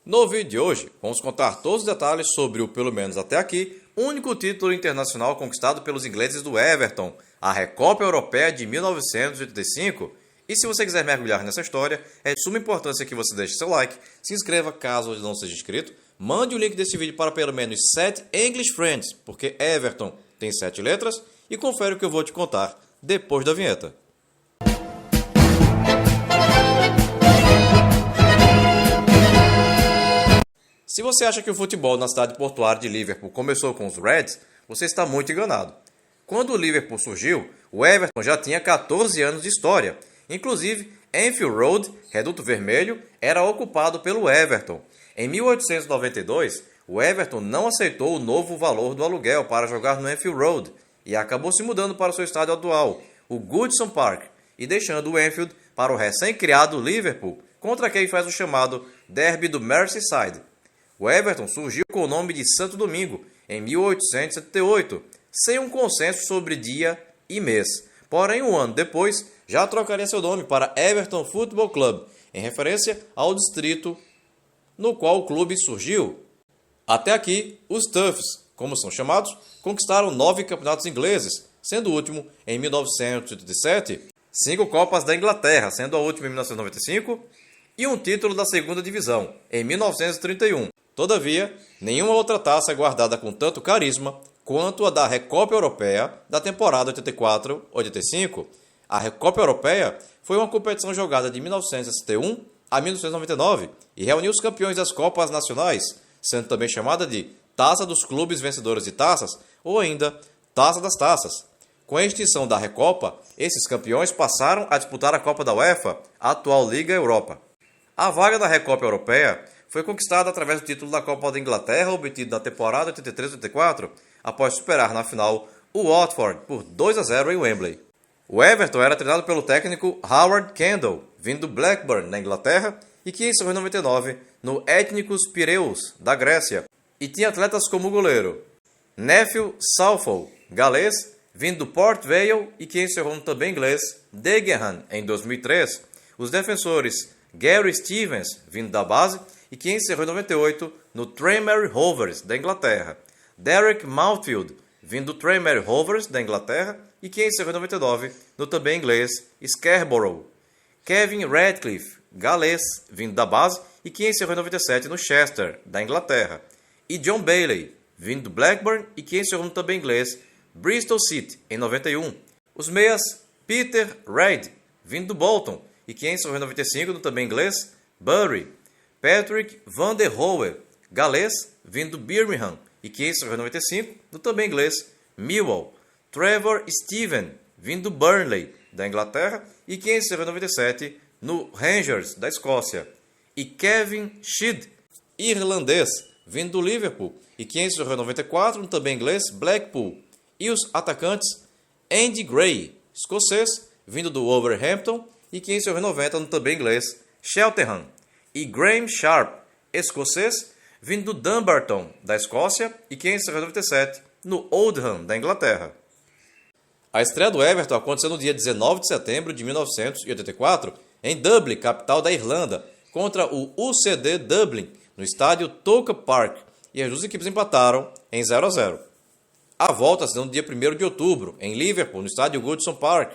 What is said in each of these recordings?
No vídeo de hoje, vamos contar todos os detalhes sobre o, pelo menos até aqui, único título internacional conquistado pelos ingleses do Everton, a Recopa Europeia de 1985. E se você quiser mergulhar nessa história, é de suma importância que você deixe seu like, se inscreva caso não seja inscrito, mande o link desse vídeo para pelo menos 7 English Friends, porque Everton tem 7 letras, e confere o que eu vou te contar depois da vinheta. Se você acha que o futebol na cidade portuária de Liverpool começou com os Reds, você está muito enganado. Quando o Liverpool surgiu, o Everton já tinha 14 anos de história. Inclusive, Anfield Road, Reduto Vermelho, era ocupado pelo Everton. Em 1892, o Everton não aceitou o novo valor do aluguel para jogar no Anfield Road e acabou se mudando para o seu estádio atual, o Goodison Park, e deixando o Anfield para o recém-criado Liverpool, contra quem faz o chamado Derby do Merseyside. O Everton surgiu com o nome de Santo Domingo em 1878, sem um consenso sobre dia e mês. Porém, um ano depois, já trocaria seu nome para Everton Football Club, em referência ao distrito no qual o clube surgiu. Até aqui, os Toughs, como são chamados, conquistaram 9 campeonatos ingleses, sendo o último em 1987, 5 Copas da Inglaterra, sendo a última em 1995, e um título da segunda divisão, em 1931. Todavia, nenhuma outra taça é guardada com tanto carisma quanto a da Recopa Europeia da temporada 84-85. A Recopa Europeia foi uma competição jogada de 1961 a 1999 e reuniu os campeões das Copas Nacionais, sendo também chamada de Taça dos Clubes Vencedores de Taças ou ainda Taça das Taças. Com a extinção da Recopa, esses campeões passaram a disputar a Copa da UEFA, a atual Liga Europa. A vaga da Recopa Europeia foi conquistada através do título da Copa da Inglaterra, obtido na temporada 83-84, após superar na final o Watford por 2-0 em Wembley. O Everton era treinado pelo técnico Howard Kendall, vindo do Blackburn, na Inglaterra, e que encerrou em 99 no Ethnikos Pireus, da Grécia, e tinha atletas como o goleiro Neville Southall, galês, vindo do Port Vale e que encerrou no também inglês Dagenham, em 2003, os defensores Gary Stevens, vindo da base, e que encerrou em 98 no Tranmere Rovers, da Inglaterra. Derek Mountfield, vindo do Tranmere Rovers, da Inglaterra, e que encerrou em 99 no também inglês Scarborough. Kevin Radcliffe, galês, vindo da base, e que encerrou em 97 no Chester, da Inglaterra. E John Bailey, vindo do Blackburn, e que encerrou no também inglês Bristol City, em 91. Os meias Peter Reid, vindo do Bolton, e que encerrou em 95 no também inglês Bury. Patrick Van der Rohe, galês, vindo do Birmingham, e que encerrou em 95 no também inglês Millwall. Trevor Steven, vindo do Burnley, da Inglaterra, e que encerrou em 97 no Rangers, da Escócia. E Kevin Sheed, irlandês, vindo do Liverpool, e que encerrou em 94 no também inglês Blackpool. E os atacantes Andy Gray, escocês, vindo do Wolverhampton, e que encerrou em 90 no também inglês Cheltenham. E Graham Sharp, escocês, vindo do Dumbarton, da Escócia, e que encerrou em 97 no Oldham, da Inglaterra. A estreia do Everton aconteceu no dia 19 de setembro de 1984, em Dublin, capital da Irlanda, contra o UCD Dublin, no estádio Touca Park, e as duas equipes empataram em 0-0. A volta se deu no dia 1º de outubro, em Liverpool, no estádio Goodison Park,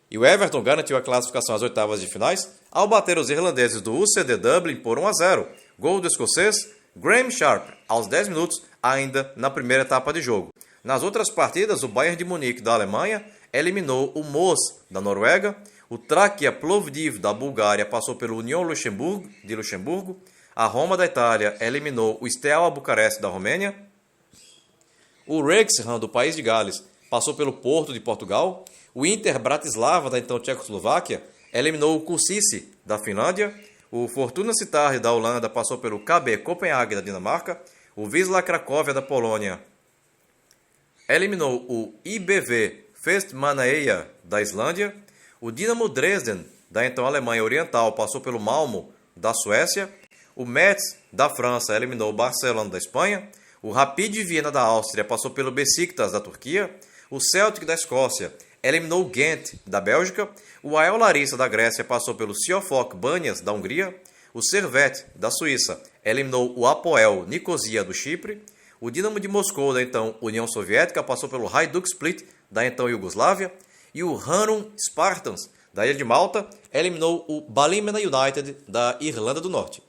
e o Everton garantiu a classificação às oitavas de finais ao bater os irlandeses do UCD Dublin por 1-0, gol do escocês Graham Sharp, aos 10 minutos, ainda na primeira etapa de jogo. Nas outras partidas, o Bayern de Munique, da Alemanha, eliminou o Moss, da Noruega, o Trakia Plovdiv, da Bulgária, passou pelo Union Luxemburgo, de Luxemburgo, a Roma, da Itália, eliminou o Steaua Bucareste, da Romênia, o Wrexham, do país de Gales, passou pelo Porto, de Portugal, o Inter Bratislava, da então Tchecoslováquia, eliminou o Kusice, da Finlândia, o Fortuna Sittard, da Holanda, passou pelo KB Copenhague, da Dinamarca, o Wisła Cracóvia, da Polônia, eliminou o IBV Vestmannaeyja, da Islândia, o Dinamo Dresden, da então Alemanha Oriental, passou pelo Malmö, da Suécia, o Metz, da França, eliminou o Barcelona, da Espanha, o Rapid Viena, da Áustria, passou pelo Besiktas, da Turquia, o Celtic, da Escócia, eliminou o Ghent, da Bélgica, o AEL Larissa, da Grécia, passou pelo Siofok Banyas, da Hungria, o Servette, da Suíça, eliminou o Apoel Nicosia, do Chipre. O Dinamo de Moscou, da então União Soviética, passou pelo Hajduk Split, da então Iugoslávia. E o Hanum Spartans, da ilha de Malta, eliminou o Ballymena United, da Irlanda do Norte.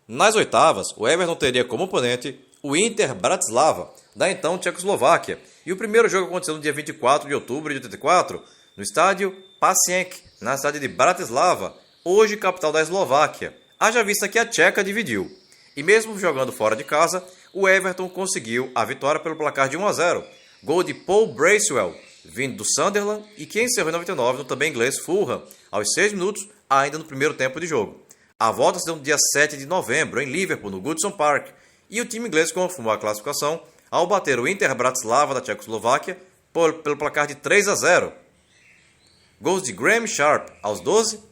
Nas oitavas, o Everton teria como oponente o Inter Bratislava, da então Tchecoslováquia. E o primeiro jogo aconteceu no dia 24 de outubro de 84, no estádio Pasienk, na cidade de Bratislava, hoje capital da Eslováquia. Haja vista que a Tcheca dividiu. E mesmo jogando fora de casa, o Everton conseguiu a vitória pelo placar de 1-0. Gol de Paul Bracewell, vindo do Sunderland, e que encerrou em 99 no também inglês Fulham, aos 6 minutos, ainda no primeiro tempo de jogo. A volta se deu no dia 7 de novembro, em Liverpool, no Goodison Park, e o time inglês confirmou a classificação ao bater o Inter Bratislava da Tchecoslováquia pelo placar de 3-0. Gols de Graham Sharp aos 12,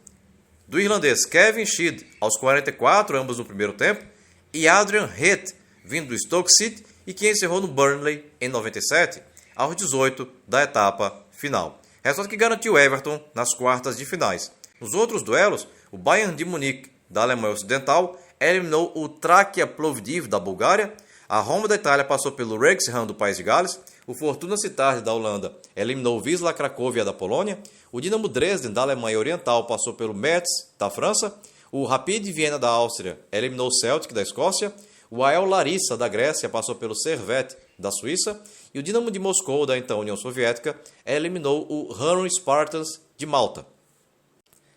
do irlandês Kevin Sheed aos 44, ambos no primeiro tempo, e Adrian Heath, vindo do Stoke City e que encerrou no Burnley em 97, aos 18 da etapa final. Resultado que garantiu o Everton nas quartas de finais. Nos outros duelos, o Bayern de Munique, da Alemanha Ocidental, eliminou o Trakia Plovdiv, da Bulgária. A Roma da Itália passou pelo Wrexham, do País de Gales. O Fortuna Sittard, da Holanda, eliminou o Wisla Cracovia, da Polônia. O Dinamo Dresden, da Alemanha Oriental, passou pelo Metz, da França. O Rapid Viena, da Áustria, eliminou o Celtic, da Escócia. O AEL Larissa, da Grécia, passou pelo Servette, da Suíça. E o Dinamo de Moscou, da então União Soviética, eliminou o Hanum Spartans, de Malta.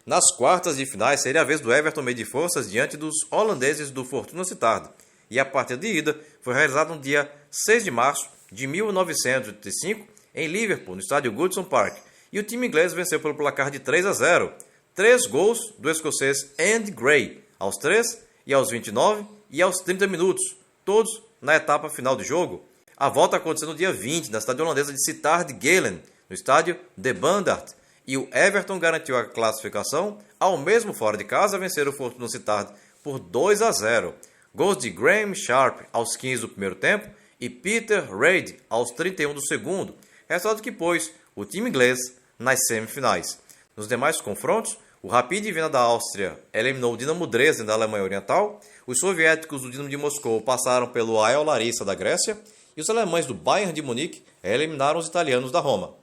Nas quartas de finais, seria a vez do Everton medir forças diante dos holandeses do Fortuna Sittard. E a partida de ida foi realizada no dia 6 de março de 1985, em Liverpool, no estádio Goodison Park. E o time inglês venceu pelo placar de 3-0. 3 gols do escocês Andy Gray, aos 3 e aos 29 e aos 30 minutos, todos na etapa final de jogo. A volta aconteceu no dia 20, na cidade holandesa de Sittard Gelen, no estádio De Bandart. E o Everton garantiu a classificação, ao mesmo fora de casa vencer o Fortuna Sittard por 2-0. Gols de Graham Sharp aos 15 do primeiro tempo e Peter Reid aos 31 do segundo, resultado que pôs o time inglês nas semifinais. Nos demais confrontos, o Rapid Viena da Áustria eliminou o Dinamo Dresden, da Alemanha Oriental, os soviéticos do Dinamo de Moscou passaram pelo AEL Larissa, da Grécia, e os alemães do Bayern de Munique eliminaram os italianos da Roma.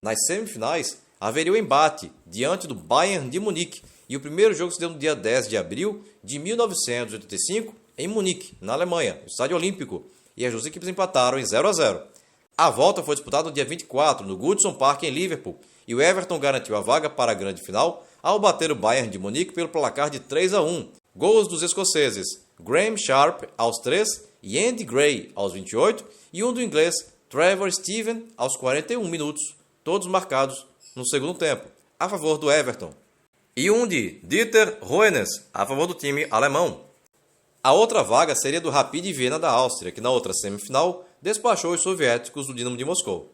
Nas semifinais, haveria o embate diante do Bayern de Munique, e o primeiro jogo se deu no dia 10 de abril de 1985, em Munique, na Alemanha, no Estádio Olímpico, e as duas equipes empataram em 0-0. A volta foi disputada no dia 24, no Goodison Park, em Liverpool, e o Everton garantiu a vaga para a grande final ao bater o Bayern de Munique pelo placar de 3-1. Gols dos escoceses Graham Sharp aos 3 e Andy Gray aos 28, e um do inglês Trevor Steven aos 41 minutos, todos marcados no segundo tempo, a favor do Everton. E um de Dieter Hoeneß, a favor do time alemão. A outra vaga seria do Rapid Viena da Áustria, que na outra semifinal despachou os soviéticos do Dinamo de Moscou.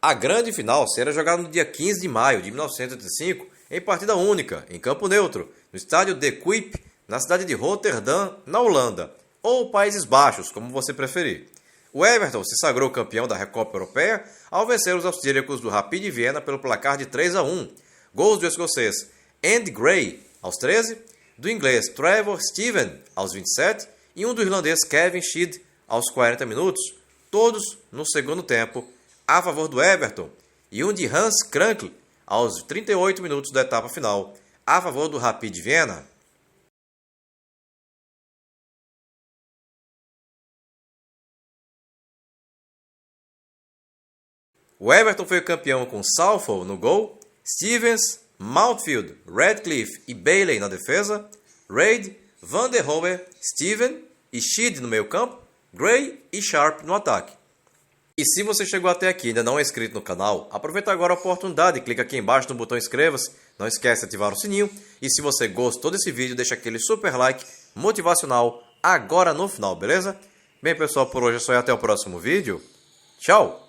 A grande final será jogada no dia 15 de maio de 1985, em partida única, em campo neutro, no estádio De Kuip, na cidade de Rotterdam, na Holanda, ou Países Baixos, como você preferir. O Everton se sagrou campeão da Recopa Europeia ao vencer os austríacos do Rapid Viena pelo placar de 3-1. Gols do escocês Andy Gray aos 13, do inglês Trevor Steven aos 27 e um do irlandês Kevin Sheed aos 40 minutos, todos no segundo tempo, a favor do Everton, e um de Hans Krankl aos 38 minutos da etapa final, a favor do Rapid Viena. O Everton foi o campeão com Southall no gol, Stevens, Mountfield, Radcliffe e Bailey na defesa, Reid, Van der Rohe, Steven e Sheed no meio campo, Gray e Sharp no ataque. E se você chegou até aqui e ainda não é inscrito no canal, aproveita agora a oportunidade e clica aqui embaixo no botão inscreva-se, não esquece de ativar o sininho, e se você gostou desse vídeo, deixa aquele super like motivacional agora no final, beleza? Bem pessoal, por hoje é só e até o próximo vídeo. Tchau!